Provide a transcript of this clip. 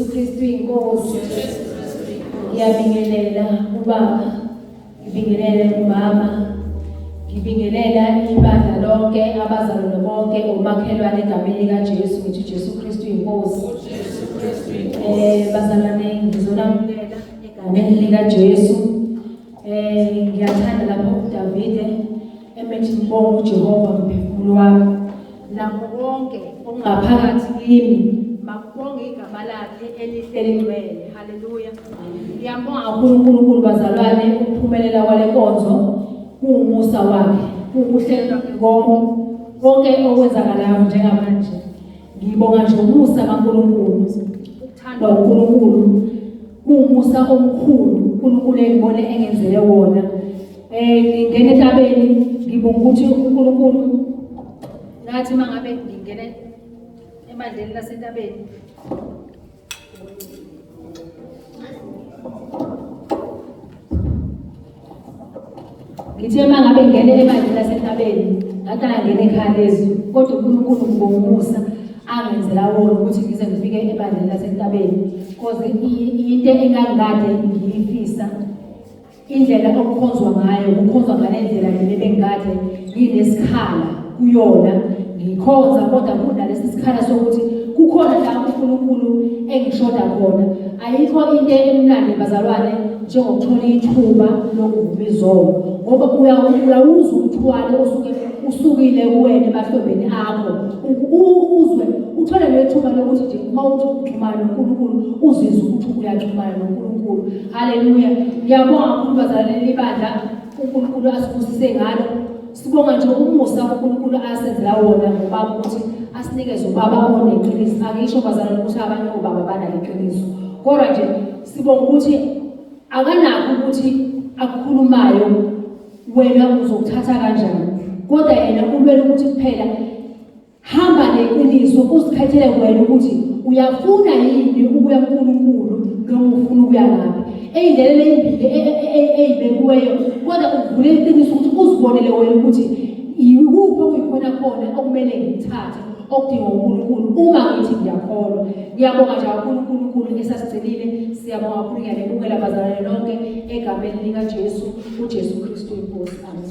Jesu Kristu inkosi. Ngiyabingelela ubaba, ngibingelela umama, ngibingelela ibandla lonke, abazalwane bonke, umakhelwane egameni likaJesu, ngithi Jesu Kristu inkosi. Bazalwane ngizonamukela egameni likaJesu. Ngiyathanda lapho uDavide emethi ngibonge uJehova mphefumulo wami. Nakho konke okungaphakathi kimi makubonge igama lakhe elihle elingcwele. Haleluya. Ngiyabonga uNkulunkulu bazalwane ukuphumelela kwale nkonzo kuumusa wakhe, kuubuhlelo konke okwenzakalayo njengamanje. Ngibonga nje umusa kaNkulunkulu, ukuthandwa uNkulunkulu, kuumusa omkhulu uNkulunkulu engibone engenzele wona. Ngingena entabeni ngibonga ukuthi uNkulunkulu nathi mangabe ngingena emandleni lasentabeni ngithe mangabe ngingena emandleni lasentabeni ngaqala ngene ekhaya lezi, kodwa uNkulunkulu ngibonga angenzela wona ukuthi ngize ngifike emandleni lasentabeni, because into engangikade ngiyifisa indlela okukhonzwa ngayo, ukukhonzwa ngale ndlela mina bengikade nginesikhala kuyona ngikhonza, kodwa kunalesi sikhala sokuthi kukhona la uNkulunkulu engishoda khona. Ayikho into emnandi bazalwane njengokuthola ithuba lokuvuma izono, ngoba uyawuza umthwalo osuke usukile kuwena emahlobeni akho, uzwe uthole lethuba lokuthi nje mawuthi uxhumana noNkulunkulu uzizwe ukuthi uyaxhumana noNkulunkulu. Haleluya. Ngiyabonga kakhulu bazalwane libandla uNkulunkulu asibusise ngalo. Sibonga nje umusa uNkulunkulu asenzela wona ngobaba ukuthi asinikeze ubaba oneqiniso. Akisho bazalwane ukuthi abanye obaba banaleqiniso, kodwa nje sibonga ukuthi akanakho ukuthi akukhulumayo wena uzokuthatha kanjani, kodwa yena ulwela ukuthi kuphela hamba neqiniso, uzikhethele wena ukuthi uyafuna yini ukuya kuNkulunkulu noma ufuna ukuya laphi. Ey'ndleleni ey'mbili ey'bekiweyo, kodwa uvule iqiniso ukuthi uzibonele wena ukuthi ikuphi okuyikhona khona okumele ngikuthathe okudinga uNkulunkulu. Uma ngithi ngiyakholwa, ngiyabonga nje kakhulu uNkulunkulu esasigcinile. Siyabonga kakhulu, ngiyalibongela bazalwane lonke egameni likaJesu, uJesu Kristu inkosi. Amen.